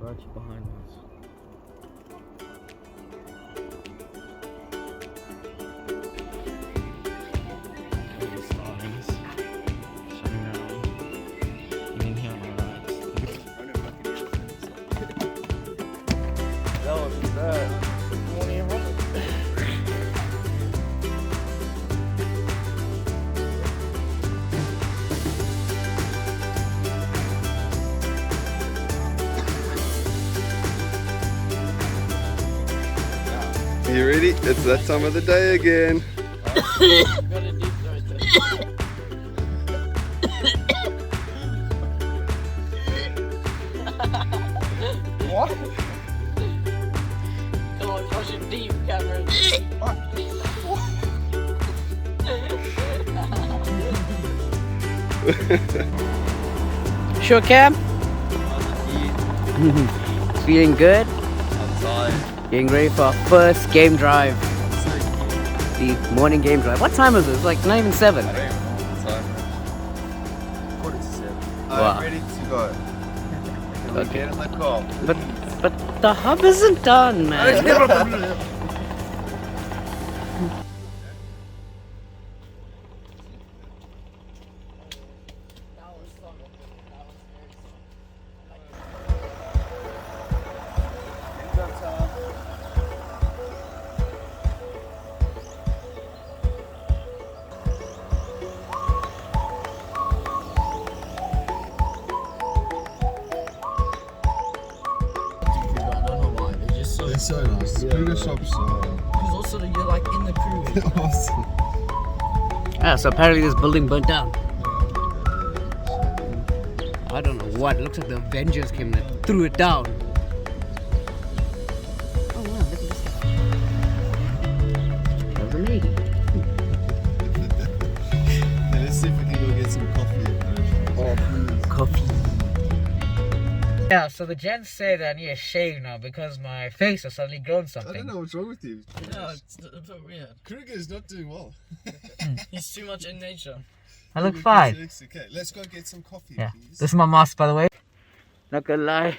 right behind us. These signs showing around. And in here on the right. That was bad. Morning, everyone. You ready? It's that time of the day again. What? Come on, push it deep, Cameron. Sure, Cam? Feeling good? Outside. Getting ready for our first game drive. The morning game drive. What time is it? It's like not even 7. I don't even know what time. 47. Wow. I'm ready to go. Can we Okay. get in the car? But the hub isn't done, man. They're so nice. Kruger shops Because also you're like in the Kruger. awesome. Ah, so apparently this building burnt down. I don't know what. It looks like the Avengers came and threw it down. Oh wow, look at this guy. That was a lady. Let's see if we can go get some coffee. Oh, please. Coffee. Yeah, so the gents said I need a shave now because my face has suddenly grown I something. don't know what's wrong with you. Yeah, it's a bit weird. Kruger is not doing well. He's too much in nature. I look fine. Okay, let's go get some coffee, Yeah, please. this is my mask, by the way. Not gonna lie.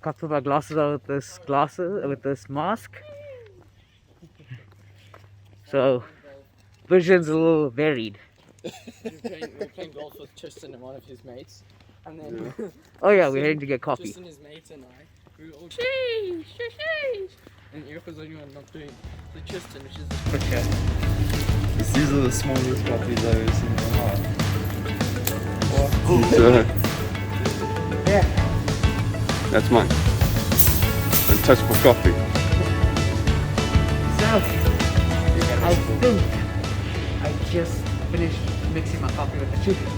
Can't put my glasses on with this mask. So, vision's a little varied. We're playing golf with Tristan and one of his mates. And then Oh yeah, we're heading to get coffee. Tristan, his mates, and we were all sheesh. And Eric was the only one not doing the Tristan, which is the Okay. These are the smallest coffees I've ever seen in my life. Yeah. That's mine. A touch for coffee. So, I think I just finished mixing my coffee with the sugar.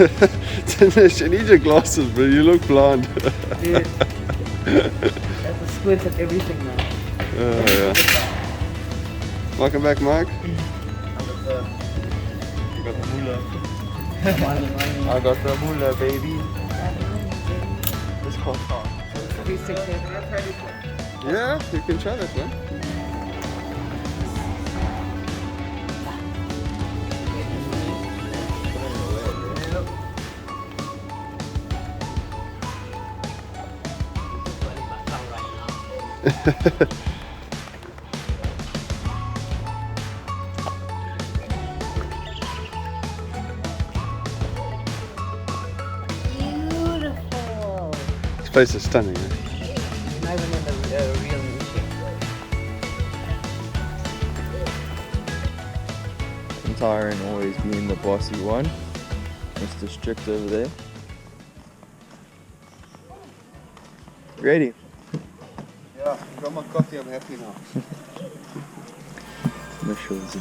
Dinesh, you need your glasses, bro. You look blind. Dude, that's a squint at everything now. Oh, yeah. Welcome back, Mike. You got the moolah. Money. I got the moolah, baby. This cost hard. Yeah, you can try that one. Beautiful. This place is stunning, eh? Not even in the real music. I'm tiring always being the bossy one. Mr. Strict over there. Ready? Yeah, I got my coffee. I'm happy now. No shows.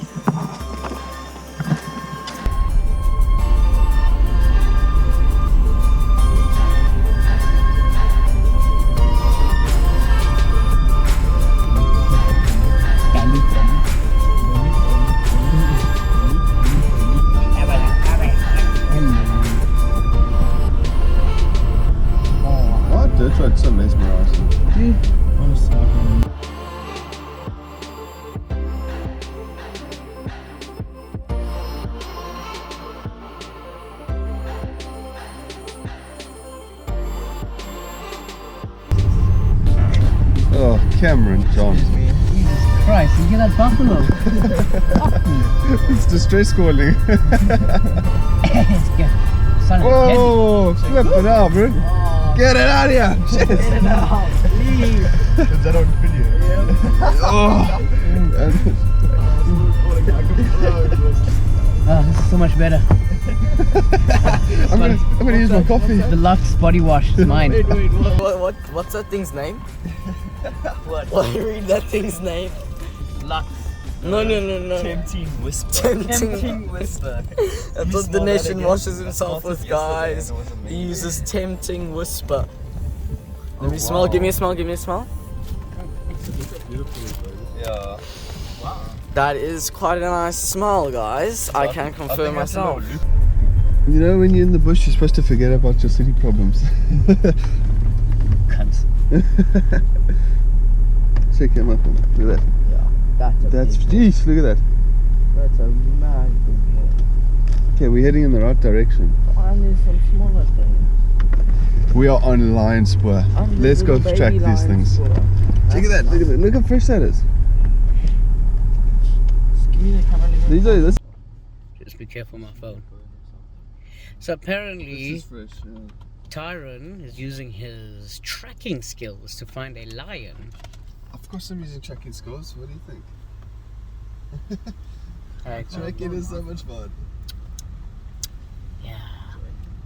What? That's right, so mesmerizing. Cameron, John. Jesus Christ, you hear that buffalo? It's distress calling. It's good. Son of a Whoa! Flip it out, bro. Get it out of here! Shit. Get it out. Leave. Is that on video? Oh, this is so much better. I'm gonna use my coffee. The Lux body wash is mine. Wait, what's that thing's name? What? Read that thing's name. Lux. No. Tempting whisper. Tempting whisper. That's what the nation washes himself with, guys. He uses tempting whisper. Let me smell. Give me a smell. Yeah. That is quite a nice smell, guys. I can confirm myself. You know, when you're in the bush, you're supposed to forget about your city problems. Cunts. Check him up. Look at that. That's jeez, look at that. That's a mad thing. Okay, we're heading in the right direction. And there's some smaller things. We are on lion spoor. Let's go track these things. Look at that. Look how fresh that is. These are this. Just be careful with my phone. So apparently, fresh, yeah. Tyron is using his tracking skills to find a lion. Of course I'm using tracking skills. What do you think? Tracking is so much fun. Yeah.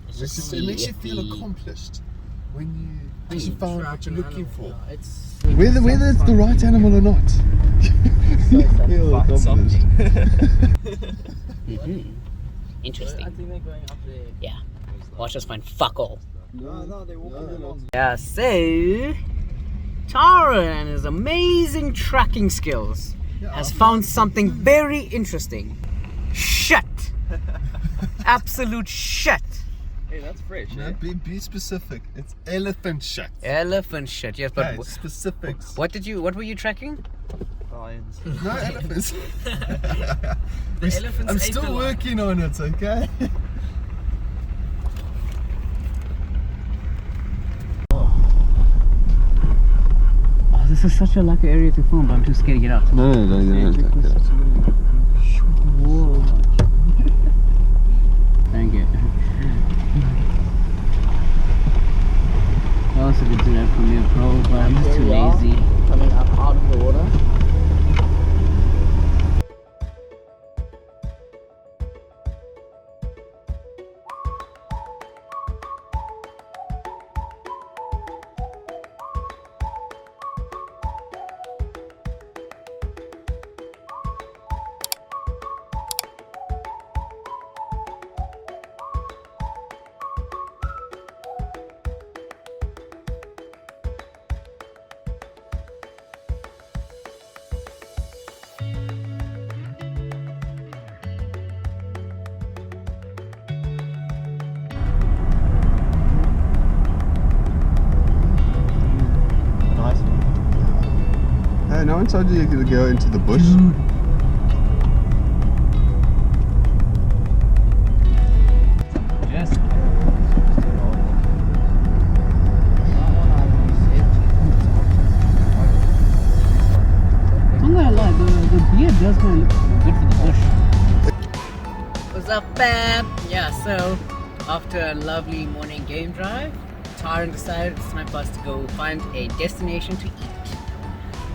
It makes you feel accomplished when you found what you're looking for. Whether it's the right animal or not. You feel accomplished. Interesting. I think they're going up there. Yeah. Watch us find fuck all. No, they're walking along. Yeah, so Tyron and his amazing tracking skills has found something very interesting. Shit. Absolute shit. Hey, that's fresh. No, be specific. It's elephant shit. Elephant shit. Yes, but Okay, specifics. what were you tracking? Lions. No elephants. elephants I'm ate the still lion. working on it, okay? Oh, this is such a lucky area to film, but I'm too scared to get out. No. Whoa. Thank you. I also could do that from here, Pro, but I'm just too lazy. Coming up out of the water. Hey, no one told you could go into the bush? Yes. I'm not gonna lie, the beard does kind of look good for the bush. What's up, fam? Yeah, so after a lovely morning game drive, Tyron decided it's time for us to go find a destination to eat.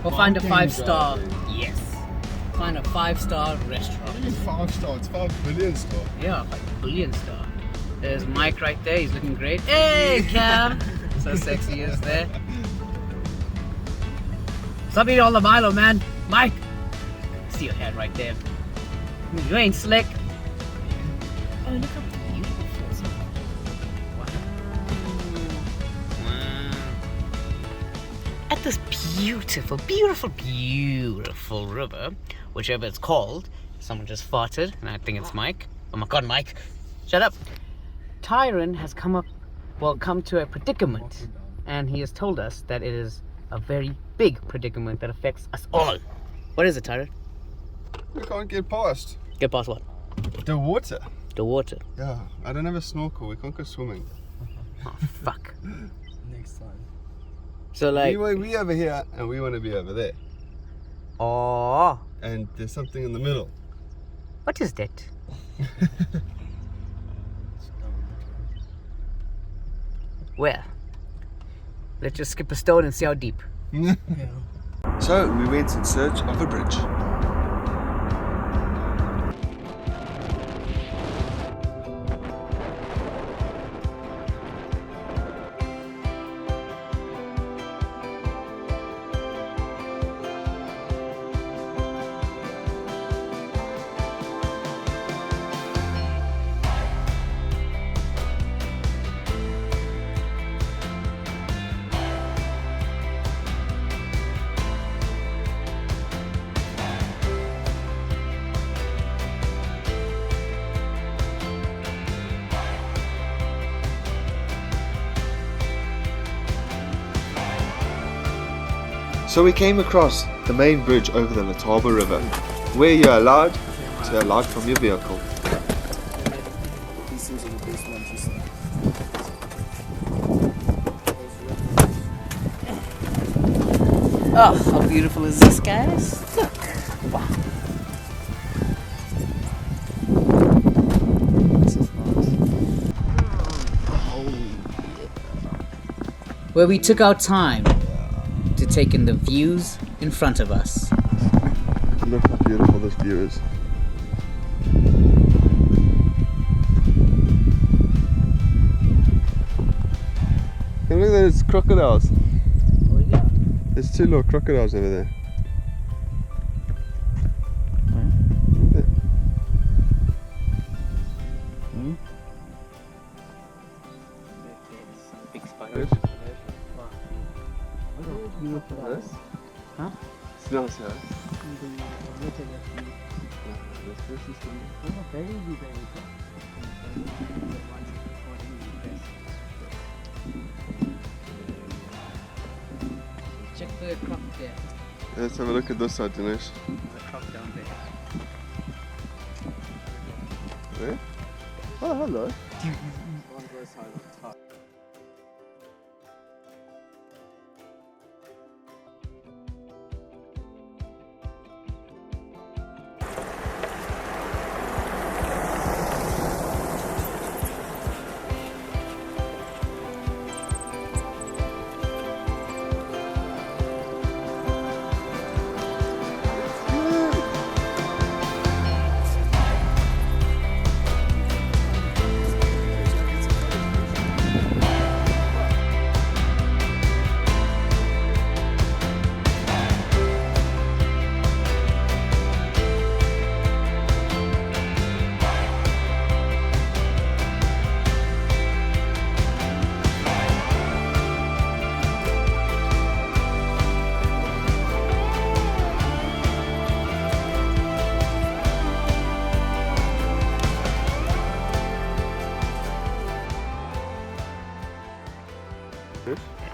Or find a 5-star. Yes. Find a 5-star restaurant. 5-star, it's 5 billion star. Yeah, 5 billion star. There's Mike right there, he's looking great. Hey, Cam! So sexy he is there. Stop eating all the Milo, man. Mike! See your head right there. You ain't slick. Oh, look how beautiful it is. Wow. At this beautiful river, whichever it's called, someone just farted, and I think it's Mike. Oh my god, Mike! Shut up! Tyron has come to a predicament, and he has told us that it is a very big predicament that affects us all. What is it, Tyron? We can't get past. Get past what? The water. The water. Yeah, I don't have a snorkel, we can't go swimming. Oh, fuck. Next time. So like, we over here and we want to be over there. oh, And there's something in the middle. what is that? Well, let's just skip a stone and see how deep. So we went in search of a bridge. So we came across the main bridge over the Letaba River, where you're allowed to alight from your vehicle. Oh, how beautiful is this, guys? Look. Wow. Where we took our time to take in the views in front of us. Look how beautiful this view is. And look, there's crocodiles. Oh yeah. There's 2 little crocodiles over there. Big spiders. Huh? Smells nice. Check the crop there. Let's have a look at this side, Dinesh. The crop down there. Where? Oh, hello.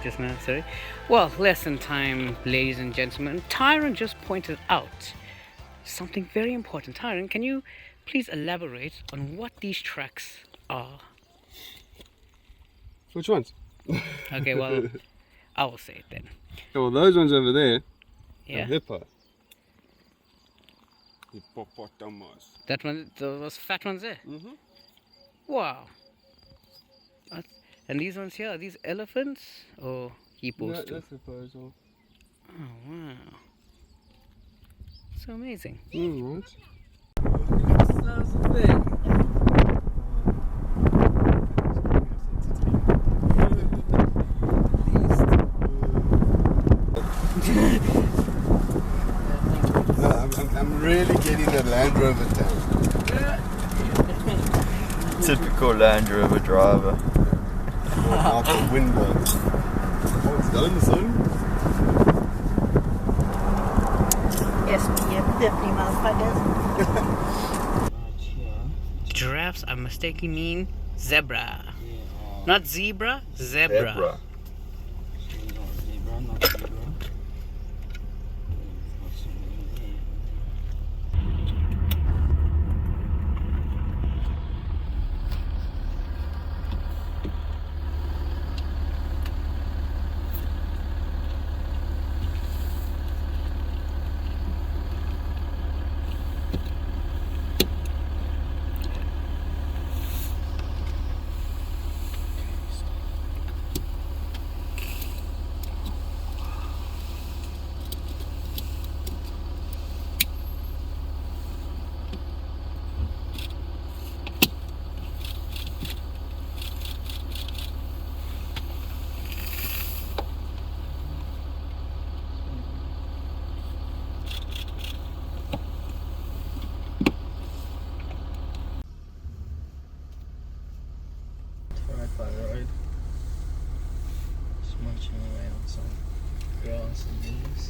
Just now, sorry. Well, lesson time, ladies and gentlemen. Tyron just pointed out something very important. Tyron, can you please elaborate on what these tracks are? Which ones? Okay, well, I will say it then. Oh, well, those ones over there Yeah. are hippo. Hippopotamus. That one, those fat ones there? Mm-hmm. Wow. And these ones here, are these elephants or hippos too? That's hippo as well. Oh, wow. So amazing. Right. I'm really getting a Land Rover down. Typical Land Rover driver. Out the window. Oh, it's done soon. Yes, Giraffes, I mistakenly mean zebra. Not zebra, zebra. munching away on some grass and leaves.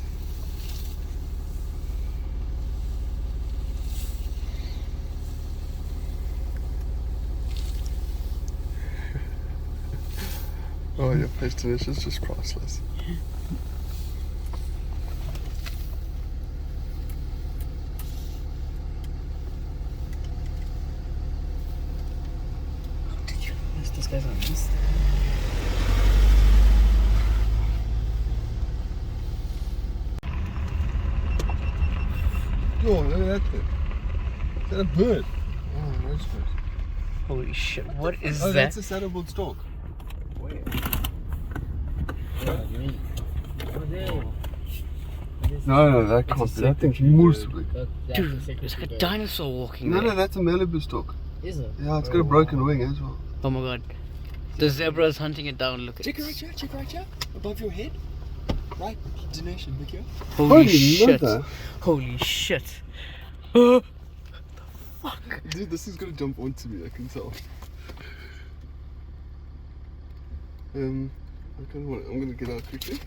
Oh, your face to this is just priceless. This guy's on this. Oh, look at that thing. Is that a bird? Oh, that's good. Holy shit, what is Oh, that? that's a saddleboard stork. No, that can't be. That thing's moose. Dude, it's like a dinosaur walking No, there. no, that's a Malibu stork. Is it? Yeah, it's got a broken wing as well. Oh my god. The zebra's hunting it down, look at Check it. right here. Above your head. Right, donation, look here. Holy Holy shit. mother. Holy shit. Oh, Dude, this is gonna jump onto me, I can tell. I'm gonna get out quickly.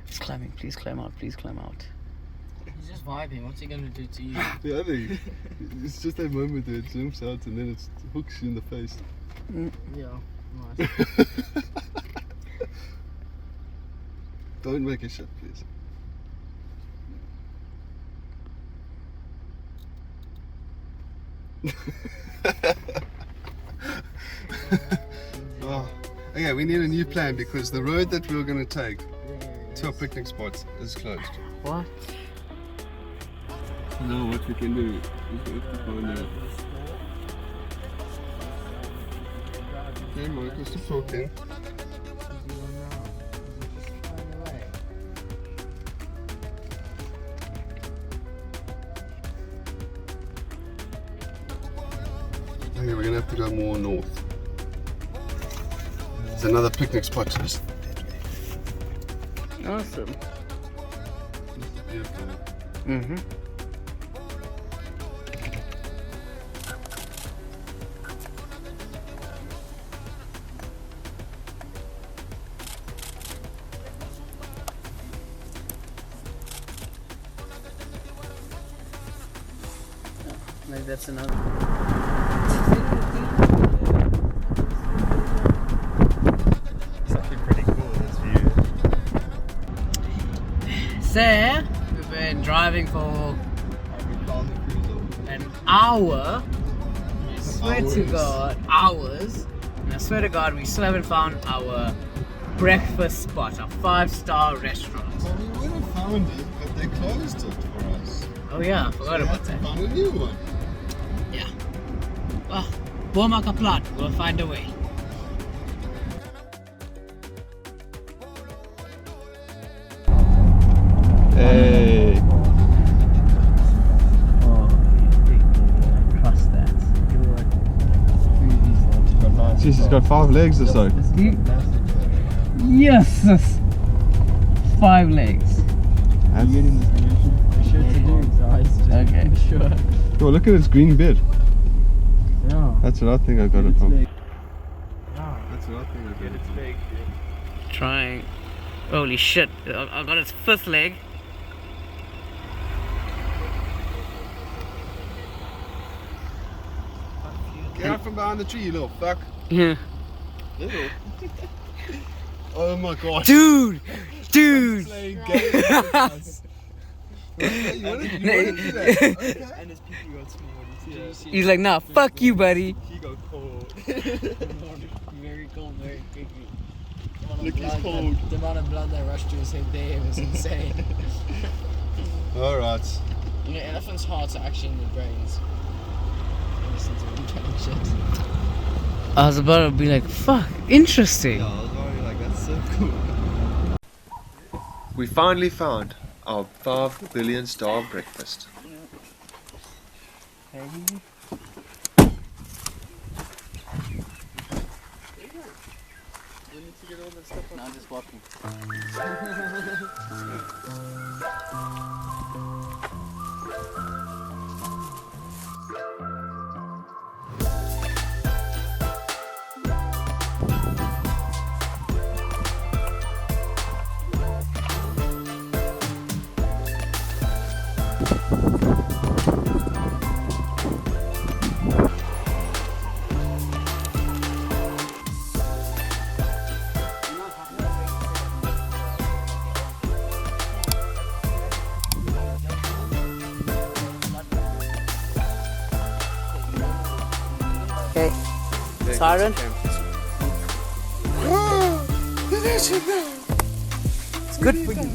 it's climbing, please climb out, please climb out. He's just vibing. What's he gonna do to you? Yeah, I think it's just that moment where it jumps out and then it hooks you in the face. Yeah. Nice. Don't make a shit, please. Oh. Okay, we need a new plan because the road that we were going to take to our picnic spot is closed. What? So now what we can do is we have to find out. Okay, Michael, stop talking. Okay, we're gonna have to go more north. There's another picnic spot just. Awesome. Beautiful. Mm-hmm. Maybe that's another. It's actually pretty cool, this view. So, we've been driving for an hour. I swear to God, hours. And I swear to God, we still haven't found our breakfast spot, a 5-star restaurant. Well, we would have found it, but they closed it for us. Oh yeah, I forgot We about had to that. find a new one. Yeah. Well, Bomaka plot, we'll find a way. Hey. Trust that. Jeez, he's got 5 legs or so. Yes! 5 legs. Okay. Sure. Oh, look at its green bed. Yeah. That's what I think I got it from. Yeah. That's what I think I got it from. Trying. Holy shit, I got its 5th leg. Get out from behind the tree, you little fuck. Yeah. Little. Oh my god. Dude! Dude! Playing games with us. Okay, you wanna do that? Okay. And his pee got small, did you see He's like, nah, fuck you, buddy. He got cold. Very cold, very quickly. Look, he's cold. The amount of blood that rushed to his head there was insane. Alright. You know, elephants' hearts are actually in their brains. Listen to them chatting shit. I was about to be like, fuck, interesting. I was already like, that's so cool. We finally found our 5 billion star breakfast. Now just walking. Tyrant? It's good for you.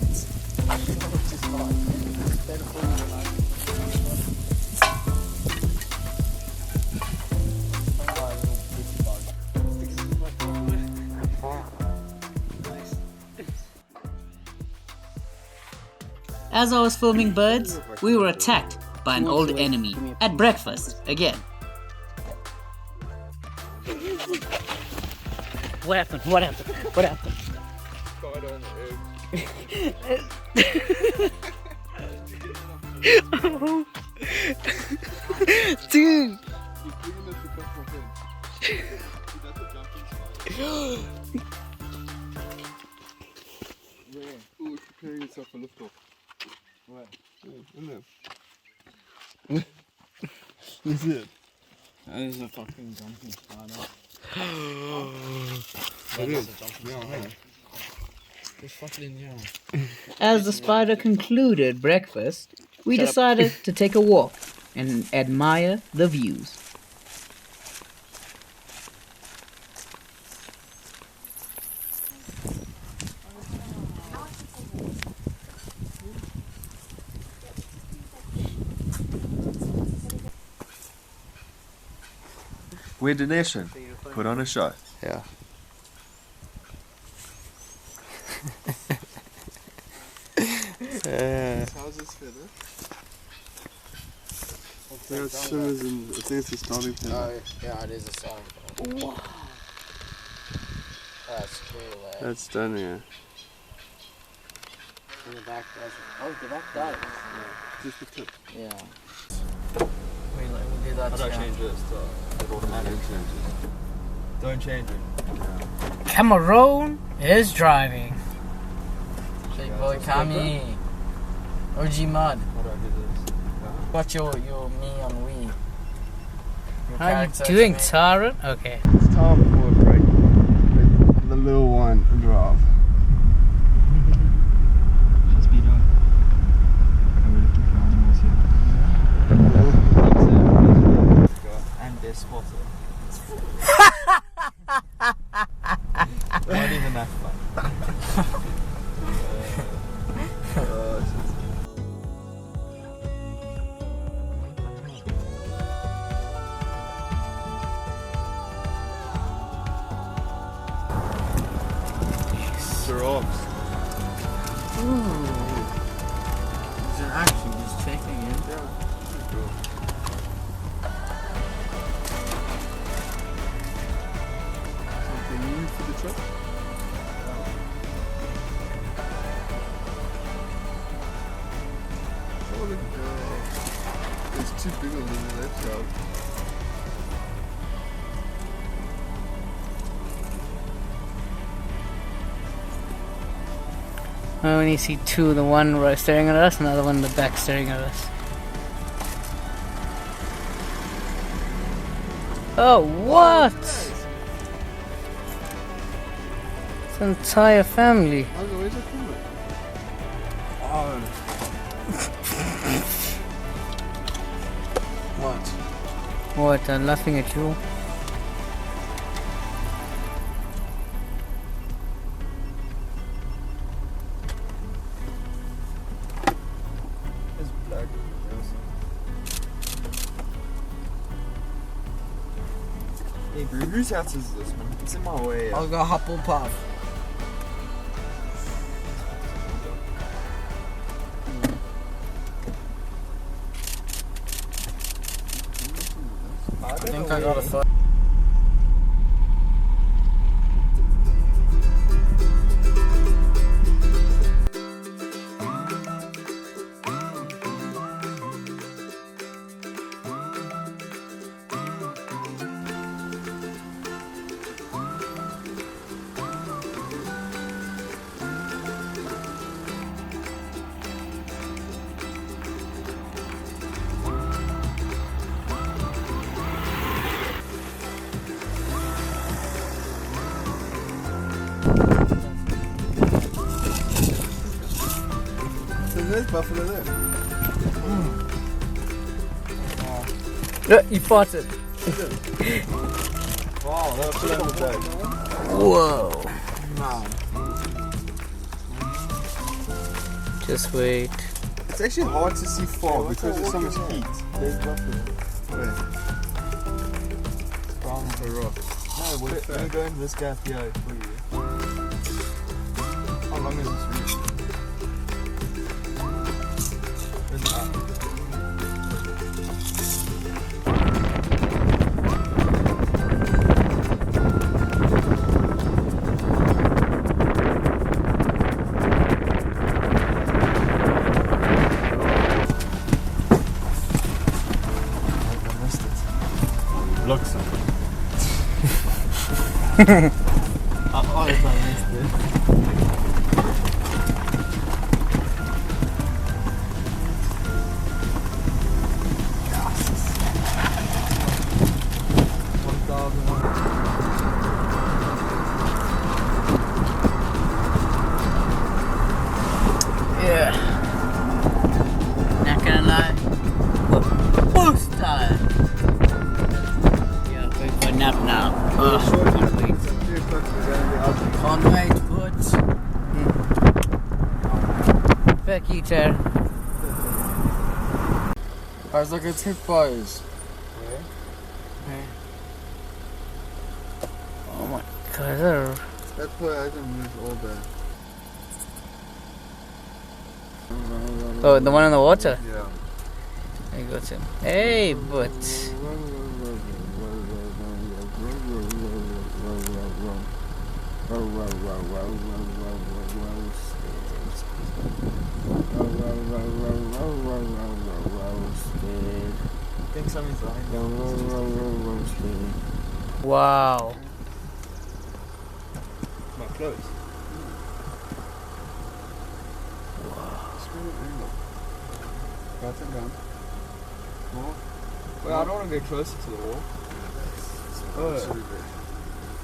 As I was filming birds, we were attacked by an old enemy at breakfast again. What happened? What happened? What happened? Dude! Oh, it's preparing itself for liftoff. Right. In there. You see it? That is a fucking jumping spider. It is. Yeah, I know. It's fucking in here. As the spider concluded breakfast, we decided to take a walk and admire the views. We're the nation. Put on a show. Yeah. How's this feather? Yeah, it's swimmers and I think it's a starting feather. Oh, yeah, it is a starting. Wow. That's cool, eh? That's done, yeah. In the back does. Oh, the back does. Yeah. Just the tip. Yeah. We do that. I don't change it. Don't change it. Cameron is driving. Big boy Kami. OG Mud. How do I do this? What's your me on Wii? Your How are you character doing, to me? Tyrant? Okay. It's time for a break. Let the little one drive. Just be done. Are we looking for animals here? And they're spotted. Not even that fun. Giraffes. Is it actually just checking in? Yeah, pretty cool. Something new for the trip? Oh, look at that. There's two big ones in that shop. I only see two, the one right staring at us, another one in the back staring at us. Oh, what? It's an entire family. Oh, where's it coming? What? What, I'm laughing at you? It's black. Hey, bro, whose house is this, man? It's in my way. I'll go Hufflepuff. I think I got a photo. There's buffalo there. Look, he farted. Wow, that's a little day. Whoa. Just wait. It's actually hard to see far because there's so much heat. Where? Brown for rock. No, we're going this gap here for you. How long is this route? Looks so. I honestly missed it. Yeah. Not gonna lie. Boost time. Yeah, wait for a nap now. Can't wait. Can't wait, but. Becky, Ter. Guys, look at tip boys. Oh my god. That's why I can move all day. Oh, the one in the water? Yeah. There you go, Tim. Hey, but. I think something's lying. Wow. My clothes. Right and down. More. Well, I don't want to get closer to the wall.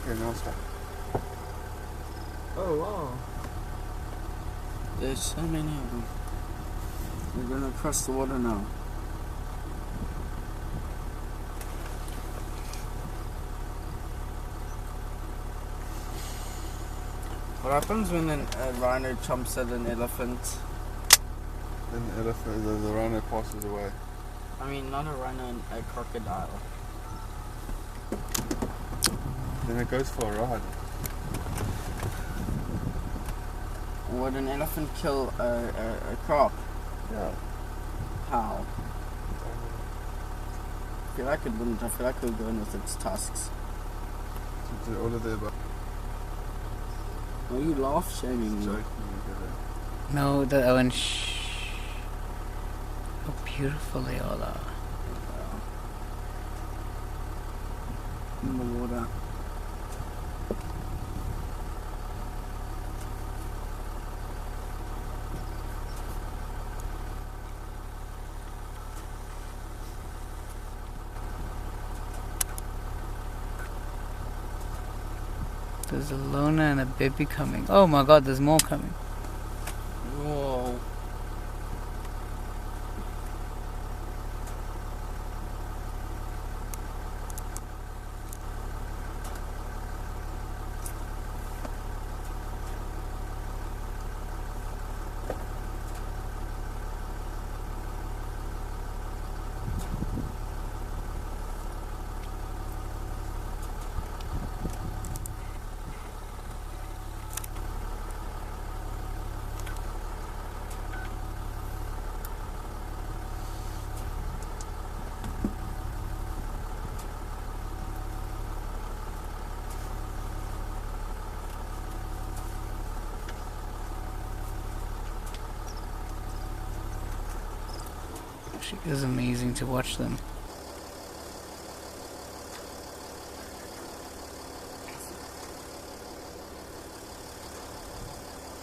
Okay, now stop. Oh, wow. There's so many of them. We're going to cross the water now. What happens when a rhino chomps at an elephant? Then the elephant, the rhino passes away. I mean, not a rhino, a crocodile. Then it goes for a ride. Would an elephant kill a crop? Yeah. How? I feel like it wouldn't. I feel like it would go in with its tusks. Do all of the above. Why you laugh shaming me? Joking. No, the Owen. How beautiful they all are. In the water. There's a loner and a baby coming. Oh my god, there's more coming. Whoa. It is amazing to watch them.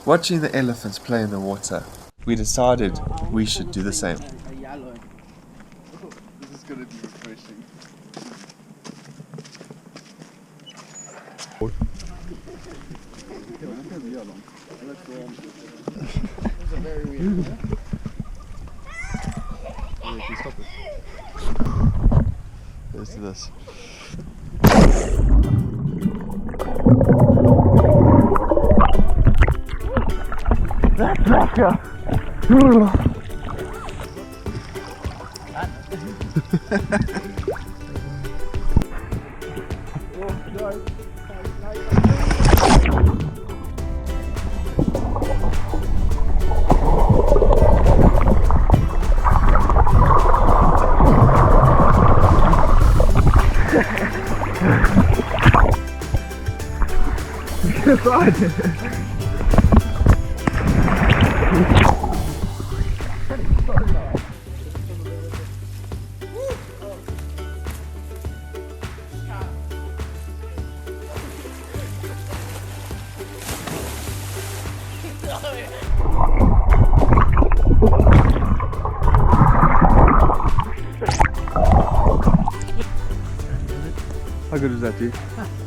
Watching the elephants play in the water, we decided we should do the same. This is going to be refreshing. Let's do this. How good is that, dude?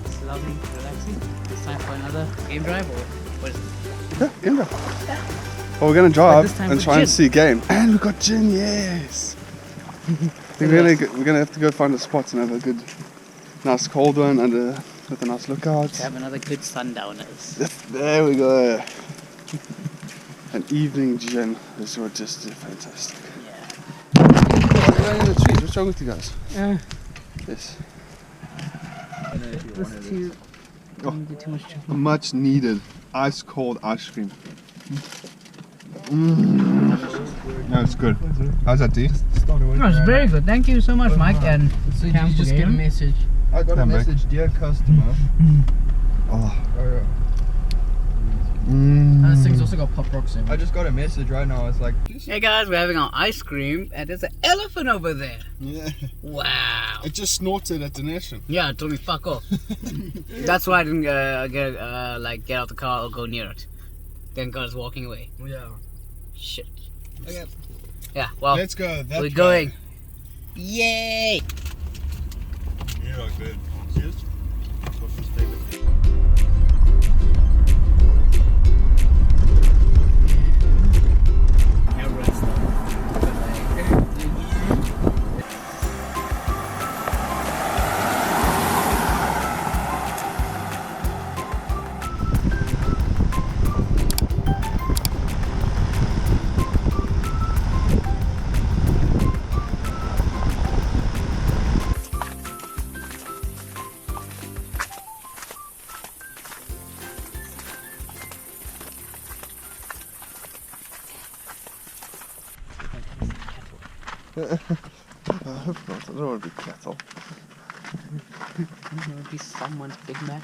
It's lovely, relaxing. It's time for another game drive, or what is it? Yeah, game drive. Well, we're gonna drive this time and with try and gin. see game. And we've got gin, yes. we're gonna have to go find a spot and have a good, nice cold one and with a nice lookout. Have another good sundowners. There we go. An evening gin is just fantastic. Yeah. We're going in the trees. What's wrong with you guys? Yes. This too. Don't get too much chocolate. Much needed ice cold ice cream. No, it's good. How's that, D? No, it's very good. Thank you so much, Mike. And So did you just get a message? I got A message, dear customer. Oh. This thing's also got pop rocks in it. I just got a message right now. It's like, Hey guys, we're having our ice cream, and there's an elephant over there. Yeah. Wow. It just snorted at the nation. Yeah, it told me fuck off. That's why I didn't get out the car or go near it. Then God is walking away. yeah. Shit. Okay. Yeah. Well, Let's go. we're going. Yay! You are good. Cheers. I hope not. I don't want to be cattle. It would be someone's Big Mac.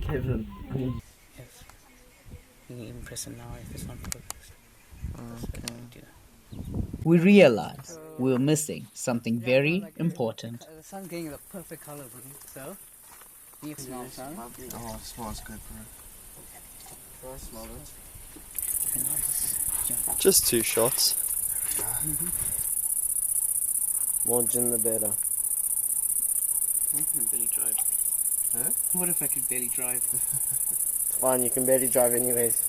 Kevin. Yes. You can even press it now if it's not focused. We realized we were missing something very important. The sun's getting the perfect color, so you smell it. Oh, it smells good, bro. I smell it. Just 2 shots. More gin the better. I can barely drive. Huh? What if I could barely drive? Fine, you can barely drive anyways.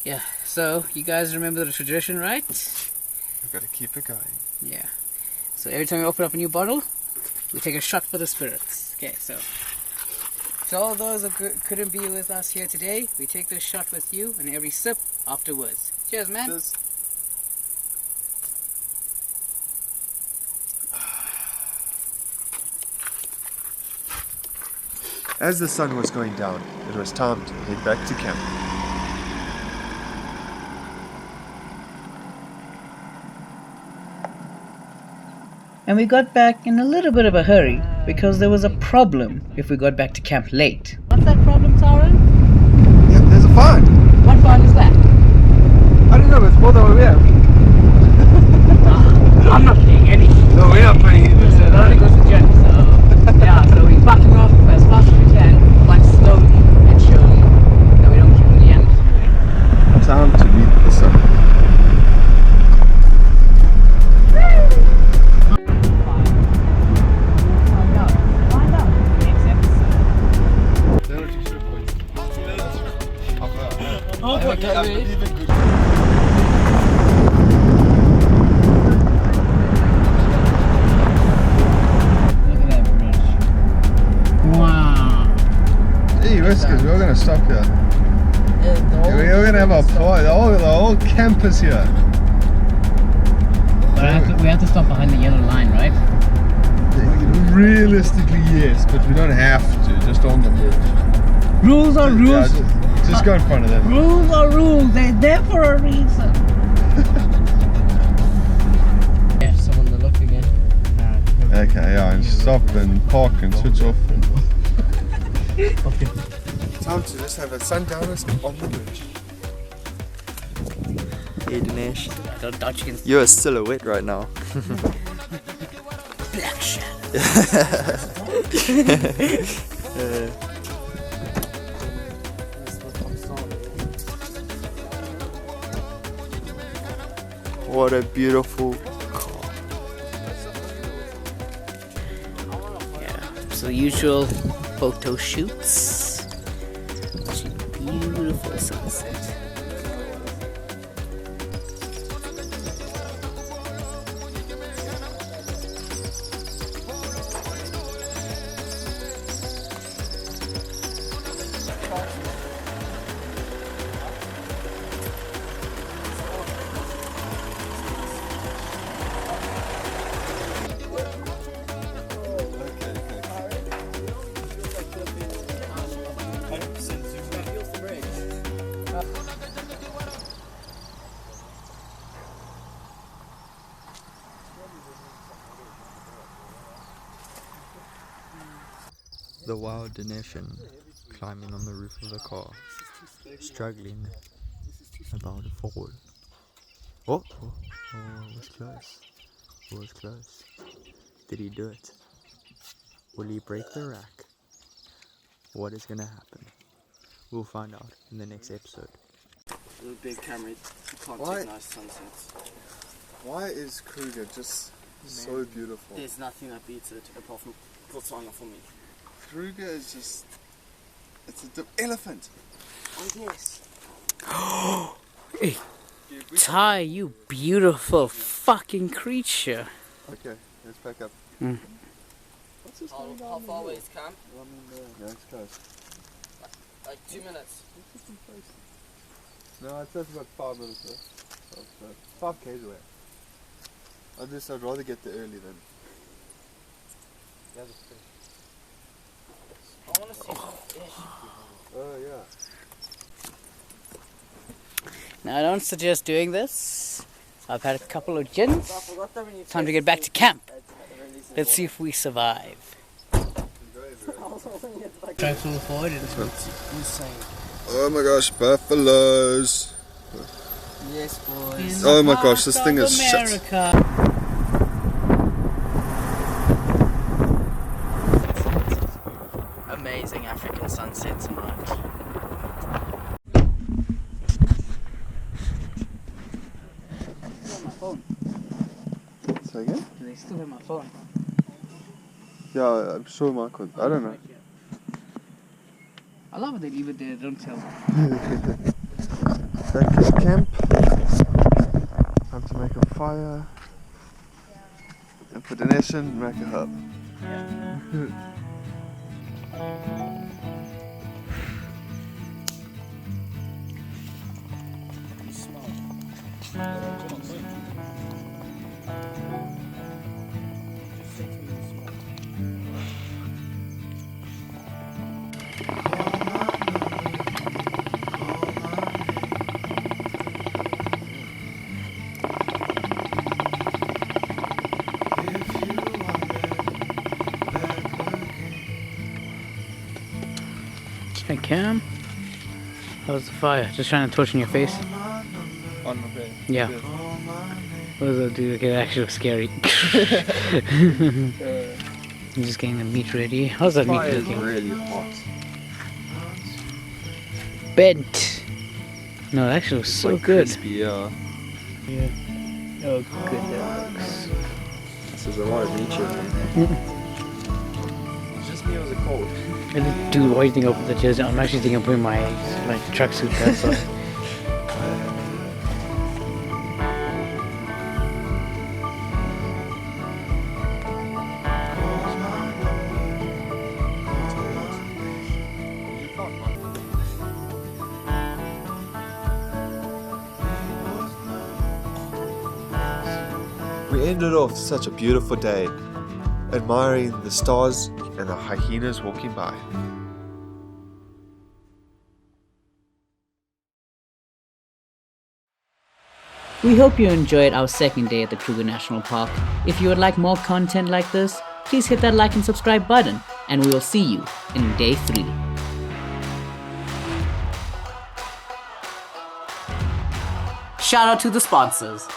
Yeah, so you guys remember the tradition, right? We've got to keep it going. Yeah. So every time we open up a new bottle, we take a shot for the spirits. Okay, so all those who couldn't be with us here today, we take this shot with you and every sip afterwards. Cheers, man. Cheers. As the sun was going down, it was time to head back to camp. And we got back in a little bit of a hurry because there was a problem if we got back to camp late. What's that problem, Taran? Yeah, there's a fine. What fine is that? I don't know, it's more than what we have. I'm not paying anything. No, we're not paying it. So it only goes to Jen. So yeah, so we're backing off as fast as we can, but slowly and surely. So we don't keep the animals. Time to meet the sun. gonna stop here. We're gonna have a party. The whole campus here. But we have to stop behind the yellow line, right? Realistically, yes, but we don't have to. Just on the bridge. Rules are rules. Yeah, just go in front of them. Rules are rules. They're there for a reason. Yeah, someone to look again. Okay, yeah, and stop and park and switch off. And Okay. time to just have a sundowners on the bridge. Hey Dinesh, Don't touch you. you're a silhouette right now. Black shadow. What a beautiful car. Yeah. So the usual photo shoots. Beautiful sunset. The wild Dineshan climbing on the roof of the car, struggling about to fall. Oh, it was close. It was close. Did he do it? Will he break the rack? What is gonna happen? We'll find out in the next episode. With a big camera, you can't Why? take nice sunsets. Why is Kruger just so beautiful? There's nothing that beats it apart from Botswana for me. Kruger is just... It's a elephant. Oh yes. Hey, Ty, you beautiful fucking creature. Okay, let's back up. What's this How far away is camp? Yeah, it's close. Like 2 minutes. No, it's about 5 minutes away. 5 k's away. I'd rather get there early than... I want to see some fish. Oh yeah. Now, I don't suggest doing this. I've had a couple of gins. I forgot that when you Time to get back to camp. Let's see if we survive. Drive some forward. It's insane. Oh my gosh, buffaloes. Yes, boys. Oh my gosh, this thing is shit. America. Amazing African sunset tonight. My phone. Say again? Do they still have my phone? Yeah, I'm sure Mark would. I don't know. I love it they leave it there, don't tell. Back to camp. Time to make a fire. And for Dineshan, make a hub. Hey Cam, how's the fire? Just trying to torch in your face? On my bed. Yeah. What does that do? Okay, that actually looks scary. I'm just getting the meat ready. How's that meat looking? Really hot. Bent. No, it actually looks so good. Crispy, yeah. Yeah. Oh, good that looks. This is a lot of meat here. Just me, it was a cold. Dude, why do you think I opened the chest? I'm actually thinking of putting my tracksuit. That's all. We ended off such a beautiful day, admiring the stars and the hyenas walking by. We hope you enjoyed our second day at the Kruger National Park. If you would like more content like this, please hit that like and subscribe button, and we will see you in day 3. Shout out to the sponsors.